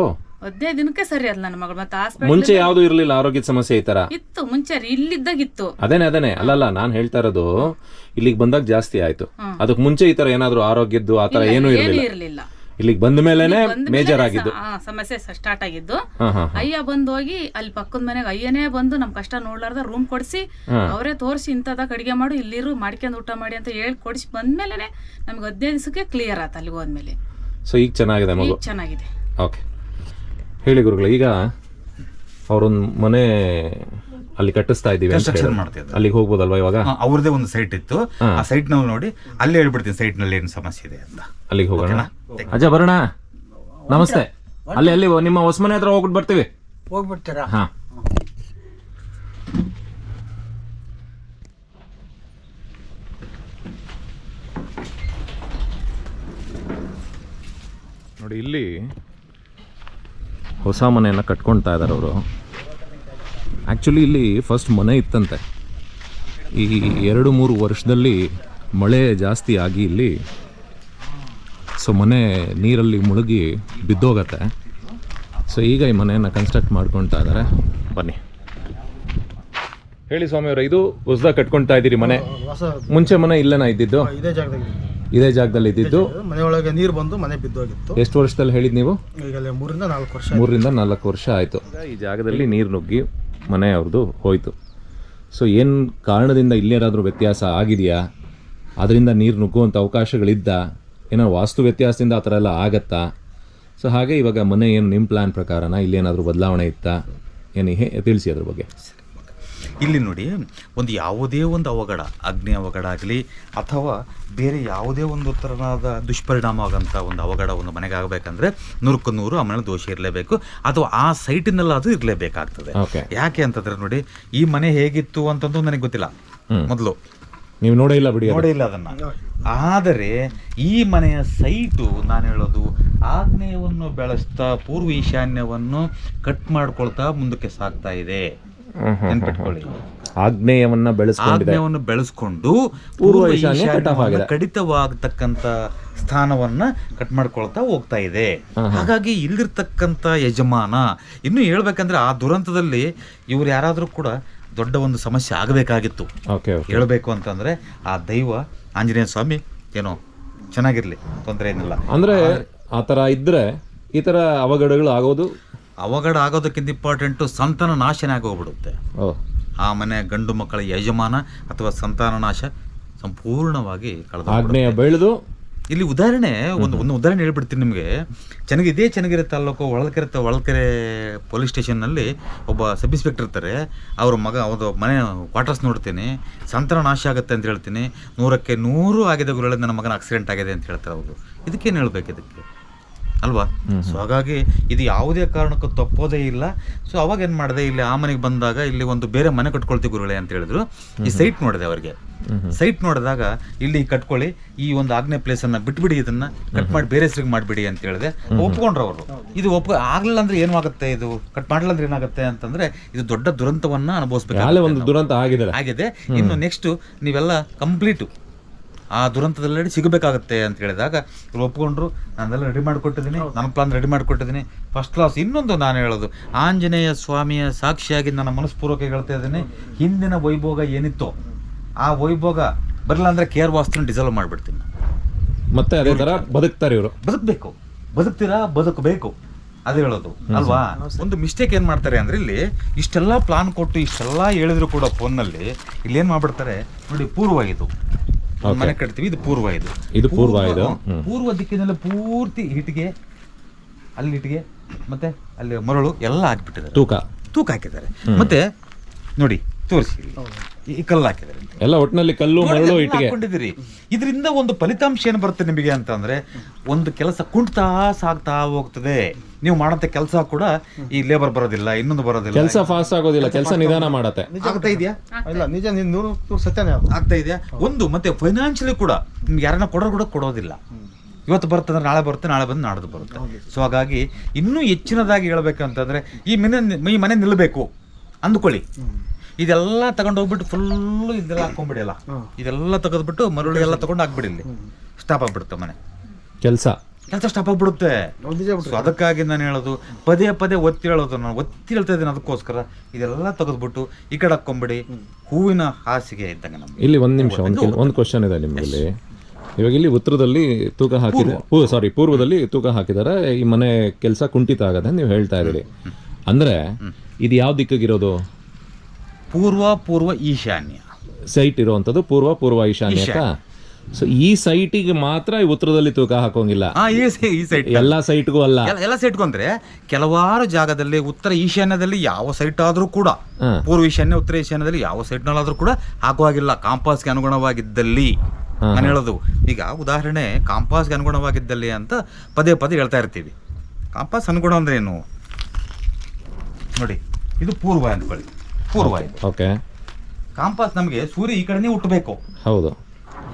15 ದಿನಕ್ಕೆ ಸರಿ ಆದ್ ನನ್ನ ಮಗಳು. ಮತ್ತೆ ಹಾಸ್ಪಿಟಲ್ ಮುಂಚೆ ಯಾವ್ದು ಇರ್ಲಿಲ್ಲ ಆರೋಗ್ಯದ ಸಮಸ್ಯೆ ಈ ತರ ಇತ್ತು ಮುಂಚೆ ಇಲ್ಲಿದ್ದಾಗಿತ್ತು. ಅದೇನೆ ಅಲ್ಲಲ್ಲ ನಾನ್ ಹೇಳ್ತಾ ಇರೋದು ಇಲ್ಲಿಗೆ ಬಂದಾಗ ಜಾಸ್ತಿ ಆಯ್ತು. ಅದಕ್ಕೆ ಮುಂಚೆ ಈ ತರ ಏನಾದ್ರು ಆರೋಗ್ಯದ್ದು ಆತರ ಏನೂ ಇರ್ಲಿಲ್ಲ. ಇಲ್ಲಿಗೆ ಬಂದ ಮೇಲೆನೆ ಮೇಜರ್ ಆಗಿದ್ದು ಸಮಸ್ಯೆ ಸ್ಟಾರ್ಟ್ ಆಗಿದ್ದು. ಅಯ್ಯ ಬಂದ್ ಹೋಗಿ ಅಲ್ಲಿ ಪಕ್ಕದ ಮನೆಗೆ ಅಯ್ಯನೇ ಬಂದು ನಮ್ ಕಷ್ಟ ನೋಡ್ಲಾರ್ದ ರೂಮ್ ಕೊಡಿಸಿ ಅವರೇ ತೋರಿಸಿ ಇಂಥದಾಗ ಅಡಿಗೆ ಮಾಡು ಇಲ್ಲಿರು ಮಾಡ್ಕೊಂಡ್ ಊಟ ಮಾಡಿ ಅಂತ ಹೇಳಿ ಕೊಡಿಸಿ ಬಂದ್ಮೇಲೆ ನಮ್ಗೆ 15 ದಿವಸಕ್ಕೆ ಕ್ಲಿಯರ್ ಆತ ಅಲ್ಲಿಗೆ ಹೋದ್ಮೇಲೆ. ಸೊ ಈಗ ಚೆನ್ನಾಗಿದೆ ಮಗು? ಚೆನ್ನಾಗಿದೆ. ಓಕೆ, ಹೇಳಿ ಗುರುಗಳು. ಈಗ ಅವ್ರೊಂದು ಮನೆ ಅಲ್ಲಿ ಕಟ್ಟಿಸ್ತಾ ಇದೀವಿ, ಅಲ್ಲಿಗೆ ಹೋಗ್ಬೋದಲ್ವಾ ಇವಾಗ? ಅವ್ರದೇ ಒಂದು ಸೈಟ್ ಇತ್ತು, ಆ ಸೈಟ್ ನಲ್ಲಿ ನೋಡಿ ಅಲ್ಲಿ ಹೇಳ್ಬಿಡ್ತೀನಿ ಸೈಟ್ ನಲ್ಲಿ ಏನು ಸಮಸ್ಯೆ ಇದೆ ಅಂತ. ಅಲ್ಲಿಗೆ ಹೋಗೋಣ. ಅಜ್ಜ ಬರೋಣ. ನಮಸ್ತೆ. ಅಲ್ಲಿ ನಿಮ್ಮ ಹೊಸಮನೆ ಹತ್ರ ಹೋಗ್ಬಿಟ್ಟು ಬರ್ತೀವಿ. ಹೋಗ್ಬಿಡ್ತೀರಾ? ಹಾ. ನೋಡಿ ಇಲ್ಲಿ ಹೊಸ ಮನೆಯನ್ನು ಕಟ್ಕೊಳ್ತಾ ಇದ್ದಾರೆ ಅವರು. ಆ್ಯಕ್ಚುಲಿ ಇಲ್ಲಿ ಫಸ್ಟ್ ಮನೆ ಇತ್ತಂತೆ. ಈ 2-3 ವರ್ಷದಲ್ಲಿ ಮಳೆ ಜಾಸ್ತಿ ಆಗಿ ಇಲ್ಲಿ ಸೊ ಮನೆ ನೀರಲ್ಲಿ ಮುಳುಗಿ ಬಿದ್ದೋಗತ್ತೆ. ಸೊ ಈಗ ಈ ಮನೆಯನ್ನು ಕನ್ಸ್ಟ್ರಕ್ಟ್ ಮಾಡ್ಕೊಳ್ತಾ ಇದ್ದಾರೆ. ಬನ್ನಿ ಹೇಳಿ ಸ್ವಾಮಿಯವರ, ಇದು ಹೊಸದಾಗಿ ಕಟ್ಕೊಳ್ತಾ ಇದ್ದೀರಿ ಮನೆ? ಮುಂಚೆ ಮನೆ ಇಲ್ಲೇನಾ ಇದ್ದಿದ್ದು? ಇದೇ ಜಾಗದಲ್ಲಿ ಇದ್ದಿದ್ದು. ಮನೆಯೊಳಗೆ ನೀರು ಬಂದು ಮನೆ ಬಿದ್ದೋಗಿತ್ತು. ಎಷ್ಟು ವರ್ಷದಲ್ಲಿ ಹೇಳಿದ್ ನೀವು? ಈಗ 3-4 ವರ್ಷ. 3-4 ವರ್ಷ ಆಯಿತು. ಈ ಜಾಗದಲ್ಲಿ ನೀರು ನುಗ್ಗಿ ಮನೆ ಅವ್ರದ್ದು ಹೋಯಿತು. ಸೊ ಏನು ಕಾರಣದಿಂದ ಇಲ್ಲೇನಾದರೂ ವ್ಯತ್ಯಾಸ ಆಗಿದೆಯಾ? ಅದರಿಂದ ನೀರು ನುಗ್ಗುವಂಥ ಅವಕಾಶಗಳಿದ್ದ? ಏನೋ ವಾಸ್ತು ವ್ಯತ್ಯಾಸದಿಂದ ಆ ಥರ ಎಲ್ಲ ಆಗತ್ತಾ? ಸೊ ಹಾಗೆ ಇವಾಗ ಮನೆ ಏನು ನಿಮ್ಮ ಪ್ಲ್ಯಾನ್ ಪ್ರಕಾರನ ಇಲ್ಲೇನಾದರೂ ಬದಲಾವಣೆ ಇತ್ತಾ ಏನು ತಿಳಿಸಿ ಅದ್ರ ಬಗ್ಗೆ. ಇಲ್ಲಿ ನೋಡಿ, ಒಂದು ಯಾವುದೇ ಒಂದು ಅವಘಡ, ಅಗ್ನಿ ಅವಘಡ ಆಗಲಿ ಅಥವಾ ಬೇರೆ ಯಾವುದೇ ಒಂದು ಥರನಾದ ದುಷ್ಪರಿಣಾಮ ಆಗೋಂಥ ಒಂದು ಅವಘಡ ಒಂದು ಮನೆಗೆ ಆಗಬೇಕಂದ್ರೆ 100% ಆ ಮನೆ ದೋಷ ಇರಲೇಬೇಕು, ಅಥವಾ ಆ ಸೈಟಿನೆಲ್ಲ ಅದು ಇರಲೇಬೇಕಾಗ್ತದೆ. ಯಾಕೆ ಅಂತಂದ್ರೆ ನೋಡಿ, ಈ ಮನೆ ಹೇಗಿತ್ತು ಅಂತಂದು ನನಗೆ ಗೊತ್ತಿಲ್ಲ, ಮೊದಲು ನೀವು ನೋಡಿಲ್ಲ ಅದನ್ನ. ಆದರೆ ಈ ಮನೆಯ ಸೈಟು ನಾನು ಹೇಳೋದು ಆಗ್ನೇಯವನ್ನು ಬೆಳೆಸ್ತಾ ಪೂರ್ವ ಈಶಾನ್ಯವನ್ನು ಕಟ್ ಮಾಡ್ಕೊಳ್ತಾ ಮುಂದಕ್ಕೆ ಸಾಗ್ತಾ ಇದೆ. ನೆನ್ಪಿಟ್ಕೊಳ್ಳಿ, ಆಗ್ನೇಯವನ್ನು ಬೆಳೆಸ್ಕೊಂಡು ಪೂರ್ವ ಈಶಾನ್ಯ ಕಡಿತವಾಗತಕ್ಕಂತ ಸ್ಥಾನವನ್ನ ಕಟ್ ಮಾಡ್ಕೊಳ್ತಾ ಹೋಗ್ತಾ ಇದೆ. ಹಾಗಾಗಿ ಇಲ್ಲಿರ್ತಕ್ಕಂಥ ಯಜಮಾನ ಇನ್ನು ಹೇಳ್ಬೇಕಂದ್ರೆ ಆ ದುರಂತದಲ್ಲಿ ಇವ್ರು ಯಾರಾದ್ರೂ ಕೂಡ ದೊಡ್ಡ ಒಂದು ಸಮಸ್ಯೆ ಆಗಬೇಕಾಗಿತ್ತು. ಹೇಳಬೇಕು ಅಂತಂದ್ರೆ ಆ ದೈವ ಆಂಜನೇಯ ಸ್ವಾಮಿ ಏನೋ ಚೆನ್ನಾಗಿರ್ಲಿ, ತೊಂದರೆ ಏನಿಲ್ಲ. ಅಂದ್ರೆ ಆ ಥರ ಇದ್ರೆ ಈ ಥರ ಅವಘಡಗಳು ಆಗೋದಕ್ಕಿಂತ ಇಂಪಾರ್ಟೆಂಟು ಸಂತಾನ ನಾಶನೇ ಆಗೋಗ್ಬಿಡುತ್ತೆ. ಆ ಮನೆ ಗಂಡು ಮಕ್ಕಳ ಯಜಮಾನ ಅಥವಾ ಸಂತಾನ ನಾಶ ಸಂಪೂರ್ಣವಾಗಿ ಆಗ್ನೇಯ ಬೆಳೆದು. ಇಲ್ಲಿ ಉದಾಹರಣೆ ಒಂದು ಉದಾಹರಣೆ ಹೇಳ್ಬಿಡ್ತೀನಿ ನಿಮಗೆ. ಚನ್ನಗಿರಿ ತಾಲೂಕು ಹೊಳಲ್ಕೆರೆ ಪೊಲೀಸ್ ಸ್ಟೇಷನ್ನಲ್ಲಿ ಒಬ್ಬ ಸಬ್ ಇನ್ಸ್ಪೆಕ್ಟರ್ ಇರ್ತಾರೆ. ಅವ್ರ ಮಗ ಅವ್ರ ಮನೆ ಕ್ವಾರ್ಟರ್ಸ್ ನೋಡ್ತೀನಿ, ಸಂತಾನ ನಾಶ ಆಗುತ್ತೆ ಅಂತ ಹೇಳ್ತೀನಿ. 100ಕ್ಕೆ 100 ಆಗಿದೆ ಗುರುಗಳಲ್ಲಿ ನನ್ನ ಮಗನ ಆಕ್ಸಿಡೆಂಟ್ ಆಗಿದೆ ಅಂತ ಹೇಳ್ತಾರೆ ಅವರು. ಇದಕ್ಕೇನು ಹೇಳ್ಬೇಕು ಇದಕ್ಕೆ ಅಲ್ವಾ? ಸೊ ಹಾಗಾಗಿ ಇದು ಯಾವುದೇ ಕಾರಣಕ್ಕೂ ತಪ್ಪೋದೇ ಇಲ್ಲ. ಸೊ ಅವಾಗ ಏನು ಮಾಡಿದೆ, ಇಲ್ಲಿ ಆ ಮನೆಗೆ ಬಂದಾಗ ಇಲ್ಲಿ ಒಂದು ಬೇರೆ ಮನೆ ಕಟ್ಕೊಳ್ತೀವಿ ಗುರುಗಳೇ ಅಂತ ಹೇಳಿದ್ರು. ಈ ಸೈಟ್ ನೋಡಿದೆ ಅವ್ರಿಗೆ. ಸೈಟ್ ನೋಡಿದಾಗ ಇಲ್ಲಿ ಕಟ್ಕೊಳ್ಳಿ, ಈ ಒಂದು ಆಗ್ನೇ ಪ್ಲೇಸನ್ನು ಬಿಟ್ಬಿಡಿ, ಇದನ್ನ ಕಟ್ ಮಾಡಿ ಬೇರೆ ಹೆಸರಿಗೆ ಮಾಡಿಬಿಡಿ ಅಂತ ಹೇಳಿದೆ. ಒಪ್ಕೊಂಡ್ರು ಅವರು. ಇದು ಆಗ್ಲಿಲ್ಲ ಅಂದ್ರೆ ಏನಾಗುತ್ತೆ, ಇದು ಕಟ್ ಮಾಡಲಿಲ್ಲ ಅಂದ್ರೆ ಏನಾಗುತ್ತೆ ಅಂತಂದ್ರೆ ಇದು ದೊಡ್ಡ ದುರಂತವನ್ನ ಅನುಭವಿಸ್ಬೇಕು. ದುರಂತ ಆಗಿದೆ. ಇನ್ನು ನೆಕ್ಸ್ಟ್ ನೀವೆಲ್ಲ ಕಂಪ್ಲೀಟು ಆ ದುರಂತದಲ್ಲಿ ಸಿಗಬೇಕಾಗತ್ತೆ ಅಂತ ಹೇಳಿದಾಗ ಇವ್ರು ಒಪ್ಕೊಂಡ್ರು. ನಾನೆಲ್ಲ ರೆಡಿ ಮಾಡಿಕೊಟ್ಟಿದ್ದೀನಿ, ನನ್ನ ಪ್ಲಾನ್ ರೆಡಿ ಮಾಡಿಕೊಟ್ಟಿದ್ದೀನಿ, ಫಸ್ಟ್ ಕ್ಲಾಸ್. ಇನ್ನೊಂದು ನಾನು ಹೇಳೋದು, ಆಂಜನೇಯ ಸ್ವಾಮಿಯ ಸಾಕ್ಷಿಯಾಗಿ ನನ್ನ ಮನಸ್ಪೂರ್ವಕ ಹೇಳ್ತಾ ಇದ್ದೀನಿ, ಹಿಂದಿನ ವೈಭೋಗ ಏನಿತ್ತೋ ಆ ವೈಭೋಗ ಬರಲ್ಲ ಅಂದರೆ ಕೇರ್ ವಾಸ್ತುನ ಡಿಸಾಲ್ವ್ ಮಾಡಿಬಿಡ್ತೀನಿ. ಮತ್ತೆ ಅದೇ ತರ ಬದುಕ್ತಾರೆ ಇವರು. ಬದುಕಬೇಕು, ಬದುಕ್ತೀರಾ, ಬದುಕಬೇಕು, ಅದೇ ಹೇಳೋದು ಅಲ್ವಾ. ಒಂದು ಮಿಸ್ಟೇಕ್ ಏನ್ ಮಾಡ್ತಾರೆ ಅಂದ್ರೆ ಇಲ್ಲಿ ಇಷ್ಟೆಲ್ಲ ಪ್ಲಾನ್ ಕೊಟ್ಟು ಇಷ್ಟೆಲ್ಲ ಹೇಳಿದ್ರು ಕೂಡ ಫೋನ್ನಲ್ಲಿ ಇಲ್ಲಿ ಏನ್ ಮಾಡ್ಬಿಡ್ತಾರೆ ನೋಡಿ, ಪೂರ್ವ ಇದು ಮನೆ ಕಟ್ತೀವಿ, ಇದು ಪೂರ್ವ, ಇದು ಪೂರ್ವ ದಿಕ್ಕಿನಲ್ಲಿ ಪೂರ್ತಿ ಇಟ್ಟಿಗೆ, ಅಲ್ಲಿ ಇಟ್ಟಿಗೆ ಮತ್ತೆ ಅಲ್ಲಿ ಮರಳು ಎಲ್ಲ ಹಾಕ್ಬಿಟ್ಟಿದ್ದಾರೆ, ತೂಕ ಹಾಕಿದ್ದಾರೆ. ಮತ್ತೆ ನೋಡಿ ತೋರಿಸಿ, ಈ ಕಲ್ಲು ಹಾಕಿದ್ದಾರೆ, ಎಲ್ಲ ಒಟ್ಟಿನಲ್ಲಿ ಕಲ್ಲು ಮರಳು ಇಟ್ಟಿಗೆ ಹಾಕೊಂಡಿದ್ದೀರಿ. ಇದರಿಂದ ಒಂದು ಫಲಿತಾಂಶ ಏನು ಬರುತ್ತೆ ನಿಮಗೆ ಅಂತಂದ್ರೆ, ಒಂದು ಕೆಲಸ ಕುಂಟ್ತಾ ಸಾಗ್ತಾ ಹೋಗ್ತದೆ. ನೀವು ಮಾಡಂತ ಕೆಲಸ ಕೂಡ ಈ ಲೇಬರ್ ಬರೋದಿಲ್ಲ, ಇನ್ನೊಂದು ಬರೋದಿಲ್ಲ, ಕೆಲಸ ಫಾಸ್ಟ್ ಆಗೋದಿಲ್ಲ, ಕೆಲಸ ನಿಧಾನ ಮಾಡತ್ತೆ. ಆಗ್ತಾ ಇದೆಯಾ? ಇಲ್ಲ, ನಿಜ, 100% ಸತ್ಯನೇ ಆಗ್ತಾ ಇದೆಯಾ? ಒಂದು ಮತ್ತೆ ಫೈನಾನ್ಷಿಯಲಿ ಕೂಡ ನಿಮ್ಗೆ ಯಾರನ್ನ ಕೊಡೋರು ಕೊಡೋದಿಲ್ಲ. ಇವತ್ತು ಬರ್ತಂದ್ರೆ ನಾಳೆ ಬರುತ್ತೆ, ನಾಳೆ ಬಂದು ನಾಡ್ದು ಬರುತ್ತೆ. ಸೊ ಹಾಗಾಗಿ ಇನ್ನೂ ಹೆಚ್ಚಿನದಾಗಿ ಹೇಳ್ಬೇಕಂತಂದ್ರೆ ಈ ಮನೆ ನಿಲ್ಲಬೇಕು ಅಂದ್ಕೊಳ್ಳಿ. ಇದೆಲ್ಲ ತಗೊಂಡು ಹೋಗ್ಬಿಟ್ಟು ಫುಲ್ಲು ಇದೆಲ್ಲ ಹಾಕೊಂಡ್ಬಿಡಿ, ಎಲ್ಲ ಇದೆಲ್ಲ ತೆಗೆದ್ಬಿಟ್ಟು ಮರಳು ಎಲ್ಲ ತಗೊಂಡು ಹಾಕ್ಬಿಡಿ, ಇಲ್ಲಿ ಸ್ಟಾಪ್ ಆಗ್ಬಿಡುತ್ತೆ ಮನೆ ಕೆಲಸ ಸ್ಟಾಪ್ ಆಗ್ಬಿಡುತ್ತೆ. ಸೊ ಅದಕ್ಕಾಗಿ ನಾನು ಹೇಳೋದು, ಪದೇ ಪದೇ ಒತ್ತಿ ಹೇಳೋದು, ನಾನು ಒತ್ತಿ ಹೇಳ್ತಾ ಇದ್ದೀನಿ. ಅದಕ್ಕೋಸ್ಕರ ಇದೆಲ್ಲ ತೆಗೆದ್ಬಿಟ್ಟು ಈ ಕಡೆ ಹಾಕೊಂಡ್ಬಿಡಿ, ಹೂವಿನ ಹಾಸಿಗೆ ಇದ್ದಂಗೆ ನಮ್ಗೆ. ಇಲ್ಲಿ ಒಂದು ನಿಮಿಷ, ಒಂದು ಕ್ವಶನ್ ಇದೆ ನಿಮ್ಮಲ್ಲಿ. ಇವಾಗ ಇಲ್ಲಿ ಉತ್ತರದಲ್ಲಿ ತೂಕ ಹಾಕಿದೆ, ಪೂರ್ವದಲ್ಲಿ ತೂಕ ಹಾಕಿದ್ದಾರೆ, ಈ ಮನೆ ಕೆಲಸ ಕುಂಠಿತ ಆಗದೆ ನೀವು ಹೇಳ್ತಾ ಇದ್ದೀರಿ. ಅಂದ್ರೆ ಇದು ಯಾವ ದಿಕ್ಕಿಗಿರೋದು? ಪೂರ್ವ ಈಶಾನ್ಯ ಸೈಟ್ ಇರುವಂತದ್ದು ಪೂರ್ವ ಈಶಾನ್ಯ. ಸೊ ಈ ಸೈಟಿಗೆ ಮಾತ್ರ ಈ ಉತ್ತರದಲ್ಲಿ ತೂಕ ಹಾಕೋಂಗಿಲ್ಲ, ಈ ಸೈಟ್ ಎಲ್ಲಾ ಸೈಟ್ಗೂ ಅಲ್ಲ. ಎಲ್ಲ ಸೈಟ್ಗೂ ಅಂದ್ರೆ ಕೆಲವಾರು ಜಾಗದಲ್ಲಿ ಉತ್ತರ ಈಶಾನ್ಯದಲ್ಲಿ ಯಾವ ಸೈಟ್ ಆದ್ರೂ ಕೂಡ, ಪೂರ್ವ ಈಶಾನ್ಯ ಉತ್ತರ ಈಶಾನ್ಯದಲ್ಲಿ ಯಾವ ಸೈಟ್ ನಲ್ಲಾದ್ರೂ ಕೂಡ ಹಾಕುವಾಗಿಲ್ಲ, ಕಾಂಪಾಸ್ಗೆ ಅನುಗುಣವಾಗಿದ್ದಲ್ಲಿ. ನಾನು ಹೇಳೋದು ಈಗ ಉದಾಹರಣೆ, ಕಾಂಪಾಸ್ಗೆ ಅನುಗುಣವಾಗಿದ್ದಲ್ಲಿ ಅಂತ ಪದೇ ಪದೇ ಹೇಳ್ತಾ ಇರ್ತೀವಿ. ಕಾಂಪಾಸ್ ಅನುಗುಣ ಅಂದ್ರೆ ಏನು ನೋಡಿ, ಇದು ಪೂರ್ವ ಅಂದ್ಕೊಳ್ಳಿ, ಪೂರ್ವ ಇದು. ಓಕೆ, ಕಾಂಪಾಸ್ ನಮಗೆ ಸೂರ್ಯ ಈ ಕಡೆನೇ ಹುಟ್ಟಬೇಕು. ಹೌದು,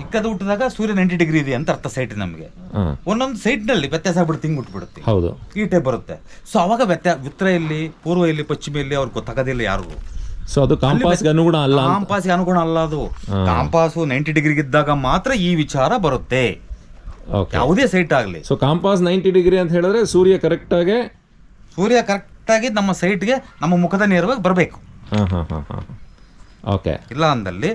ಈ ಕಡೆ ಹುಟ್ಟಿದಾಗ ಸೂರ್ಯ 90 ಡಿಗ್ರಿ ಇದೆ ಅಂತ ಅರ್ಥ ಸೈಟ್ ನಮಗೆ. ಒಂದೊಂದು ಸೈಟ್ ನಲ್ಲಿ ವ್ಯತ್ಯಾಸ ಆಗ್ಬಿಡುತ್ತೆ, ಹಿಂಗ್ ಹುಟ್ಟುಬಿಡುತ್ತೆ, ಹೌದು, ಈ ಟೈಪ್ ಬರುತ್ತೆ. ಸೊ ಅವಾಗ ಉತ್ತರ ಇಲ್ಲಿ, ಪೂರ್ವ ಇಲ್ಲಿ, ಪಶ್ಚಿಮ ಇಲ್ಲಿ ಅವ್ರಿಗೆ ಗೊತ್ತಾಗೋದಿಲ್ಲ ಯಾರಿಗೂ. ಸೊ ಅದು ಕಾಂಪಾಸ್ಗೆ ಅನುಗುಣ ಅಲ್ಲ, ಕಾಂಪಾಸ್ಗೆ ಅನುಗುಣ ಅಲ್ಲ ಅದು. ಕಾಂಪಾಸು 90 ಡಿಗ್ರಿ ಇದ್ದಾಗ ಮಾತ್ರ ಈ ವಿಚಾರ ಬರುತ್ತೆ, ಯಾವುದೇ ಸೈಟ್ ಆಗಲಿ. ಸೊ ಕಾಂಪಾಸ್ 90 ಡಿಗ್ರಿ ಅಂತ ಹೇಳಿದ್ರೆ ಸೂರ್ಯ ಕರೆಕ್ಟ್ ಆಗಿ ನಮ್ಮ ಸೈಟ್ಗೆ, ನಮ್ಮ ಮುಖದ ನೇರವಾಗಿ ಬರಬೇಕು. ಓಕೆ, ಇಲ್ಲ ಅಂದಲ್ಲಿ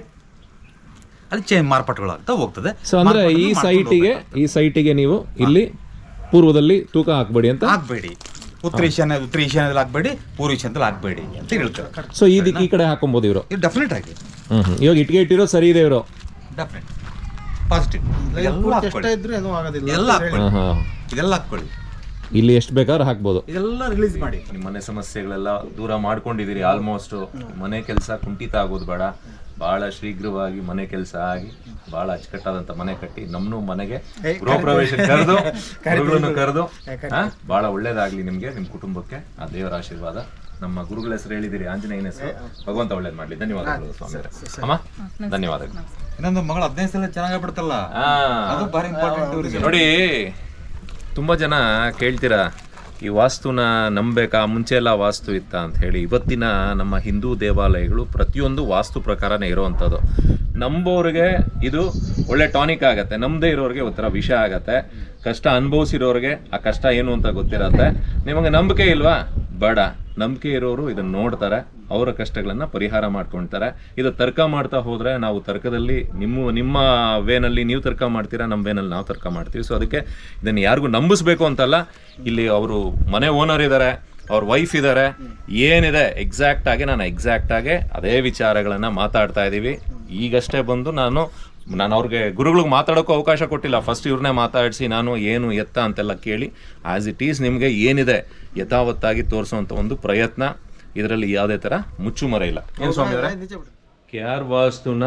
ಅದು ಚೇಂಜ್ ಮಾರ್ಪಾಟುಗಳಾಗ್ತಾ ಹೋಗ್ತದೆ. ಸೊ ಅಂದ್ರೆ ಈ ಸೈಟಿಗೆ ನೀವು ಇಲ್ಲಿ ಪೂರ್ವದಲ್ಲಿ ತೂಕ ಹಾಕ್ಬೇಡಿ ಅಂತ, ಹಾಕ್ಬೇಡಿ, ಉತ್ತರ ಈಶಾನ್ಯದಲ್ಲಿ ಹಾಕ್ಬೇಡಿ, ಪೂರ್ವ ಈಶಾನ್ಯದಲ್ಲಿ ಹಾಕ್ಬೇಡಿ ಅಂತ ಹೇಳ್ತಾರೆ. ಸೊ ಈ ದಿಕ್ಕು ಈ ಕಡೆ ಹಾಕೊಂಬೋದು ಇವರು, ಡೆಫಿನೆಟ್ ಆಗಿ. ಇವಾಗ ಇಟ್ಗೆ ಇಟ್ಟಿರೋ ಸರಿ ಇದೆ ಇವರು, ಡೆಫಿನೆಟ್ ಪಾಸಿಟಿವ್. ಇದೆಲ್ಲ ಹಾಕೊಳ್ಳಿ, ಇಲ್ಲಿ ಎಷ್ಟು ಬೇಕಾದ್ರೂ ಹಾಕ್ಬೋದು. ಇದೆಲ್ಲ ರಿಲೀಸ್ ಮಾಡಿ. ನಿಮ್ಮ ಮನೆ ಸಮಸ್ಯೆಗಳೆಲ್ಲ ದೂರ ಮಾಡ್ಕೊಂಡಿದ್ದೀರಿ ಆಲ್ಮೋಸ್ಟ್. ಮನೆ ಕೆಲಸ ಕುಂಠಿತ ಆಗೋದು ಬೇಡ, ಬಹಳ ಶೀಘ್ರವಾಗಿ ಮನೆ ಕೆಲಸ ಆಗಿ ಬಹಳ ಅಚ್ಚುಕಟ್ಟಾದಂತ ಮನೆ ಕಟ್ಟಿ ನಮ್ಮನ್ನು ಮನೆಗೆ ಗೃಹ ಪ್ರವೇಶ ಕರೆದು ಬಹಳ ಒಳ್ಳೇದಾಗ್ಲಿ ನಿಮ್ಗೆ, ನಿಮ್ ಕುಟುಂಬಕ್ಕೆ. ಆ ದೇವರ ಆಶೀರ್ವಾದ. ನಮ್ಮ ಗುರುಗಳ ಹೆಸರು ಹೇಳಿದಿರಿ, ಆಂಜನೇಯನ ಹೆಸರು, ಭಗವಂತ ಒಳ್ಳೇದ್ ಮಾಡ್ಲಿ. ಧನ್ಯವಾದಗಳು ಸ್ವಾಮಿ. ಅಮ್ಮ ಧನ್ಯವಾದಗಳು. ಇನ್ನೊಂದು ಮಗಳು 15 ಸಲ ಚೆನ್ನಾಗಾಗ್ಬಿಡ್ತಲ್ಲ, ಅದು ಭಾರಿ ಇಂಪಾರ್ಟೆಂಟ್. ನೋಡಿ, ತುಂಬ ಜನ ಕೇಳ್ತೀರಾ ಈ ವಾಸ್ತುನ ನಂಬೇಕಾ, ಮುಂಚೆ ಎಲ್ಲ ವಾಸ್ತು ಇತ್ತ ಅಂತ ಹೇಳಿ. ಇವತ್ತಿನ ನಮ್ಮ ಹಿಂದೂ ದೇವಾಲಯಗಳು ಪ್ರತಿಯೊಂದು ವಾಸ್ತು ಪ್ರಕಾರನೇ ಇರೋವಂಥದ್ದು. ನಂಬೋರಿಗೆ ಇದು ಒಳ್ಳೆ ಟಾನಿಕ್ ಆಗತ್ತೆ, ನಂಬದೇ ಇರೋರಿಗೆ ಒಂಥರ ವಿಷ ಆಗತ್ತೆ. ಕಷ್ಟ ಅನುಭವಿಸಿರೋರಿಗೆ ಆ ಕಷ್ಟ ಏನು ಅಂತ ಗೊತ್ತಿರತ್ತೆ. ನಿಮಗೆ ನಂಬಿಕೆ ಇಲ್ವಾ, ಬೇಡ. ನಂಬಿಕೆ ಇರೋರು ಇದನ್ನು ನೋಡ್ತಾರೆ, ಅವರ ಕಷ್ಟಗಳನ್ನು ಪರಿಹಾರ ಮಾಡ್ಕೊಳ್ತಾರೆ. ಇದು ತರ್ಕ ಮಾಡ್ತಾ ಹೋದರೆ ನಾವು ತರ್ಕದಲ್ಲಿ ನಿಮ್ಮ ವೇನಲ್ಲಿ ನೀವು ತರ್ಕ ಮಾಡ್ತೀರಾ, ನಮ್ಮ ವೇನಲ್ಲಿ ನಾವು ತರ್ಕ ಮಾಡ್ತೀವಿ. ಸೊ ಅದಕ್ಕೆ ಇದನ್ನು ಯಾರಿಗೂ ನಂಬಿಸ್ಬೇಕು ಅಂತಲ್ಲ. ಇಲ್ಲಿ ಅವರು ಮನೆ ಓನರ್ ಇದ್ದಾರೆ, ಅವ್ರ ವೈಫ್ ಇದ್ದಾರೆ, ಏನಿದೆ ಎಕ್ಸಾಕ್ಟಾಗಿ ಅದೇ ವಿಚಾರಗಳನ್ನು ಮಾತಾಡ್ತಾ ಇದ್ದೀವಿ. ಈಗಷ್ಟೇ ಬಂದು ನಾನು ಅವ್ರಿಗೆ ಗುರುಗಳಿಗೆ ಮಾತಾಡೋಕ್ಕೂ ಅವಕಾಶ ಕೊಟ್ಟಿಲ್ಲ. ಫಸ್ಟ್ ಇವ್ರನ್ನೇ ಮಾತಾಡಿಸಿ ನಾನು ಏನು ಎತ್ತ ಅಂತೆಲ್ಲ ಕೇಳಿ ಆ್ಯಸ್ ಇಟ್ ಈಸ್ ನಿಮಗೆ ಏನಿದೆ ಯಥಾವತ್ತಾಗಿ ತೋರಿಸೋವಂಥ ಒಂದು ಪ್ರಯತ್ನ. ಇದರಲ್ಲಿ ಯಾವುದೇ ಥರ ಮುಚ್ಚುಮರ ಇಲ್ಲ. ಏನು ಸ್ವಾಮಿ KR ವಾಸ್ತುನ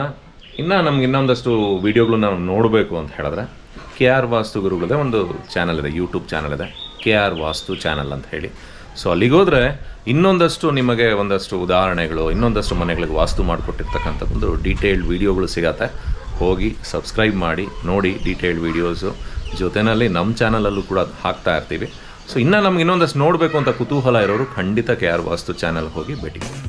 ನಮ್ಗೆ ಇನ್ನೊಂದಷ್ಟು ವಿಡಿಯೋಗಳು ನಾವು ನೋಡಬೇಕು ಅಂತ ಹೇಳಿದ್ರೆ KR ವಾಸ್ತು ಗುರುಗಳದೇ ಒಂದು ಚಾನಲ್ ಇದೆ, ಯೂಟ್ಯೂಬ್ ಚಾನಲ್ ಇದೆ, KR ವಾಸ್ತು ಚಾನಲ್ ಅಂತ ಹೇಳಿ. ಸೊ ಅಲ್ಲಿಗೋದ್ರೆ ಇನ್ನೊಂದಷ್ಟು ನಿಮಗೆ ಒಂದಷ್ಟು ಉದಾಹರಣೆಗಳು, ಇನ್ನೊಂದಷ್ಟು ಮನೆಗಳಿಗೆ ವಾಸ್ತು ಮಾಡಿಕೊಟ್ಟಿರ್ತಕ್ಕಂಥ ಒಂದು ಡೀಟೇಲ್ಡ್ ವಿಡಿಯೋಗಳು ಸಿಗತ್ತೆ. ಹೋಗಿ ಸಬ್ಸ್ಕ್ರೈಬ್ ಮಾಡಿ ನೋಡಿ ಡೀಟೇಲ್ಡ್ ವೀಡಿಯೋಸು. ಜೊತೆಯಲ್ಲಿ ನಮ್ಮ ಚಾನಲಲ್ಲೂ ಕೂಡ ಹಾಕ್ತಾ ಇರ್ತೀವಿ. ಸೊ ನಮ್ಗೆ ಇನ್ನೊಂದಷ್ಟು ನೋಡಬೇಕು ಅಂತ ಕುತೂಹಲ ಇರೋರು ಖಂಡಿತ KR ವಾಸ್ತು ಚಾನಲ್ ಹೋಗಿ ಭೇಟಿ ಮಾಡಿ.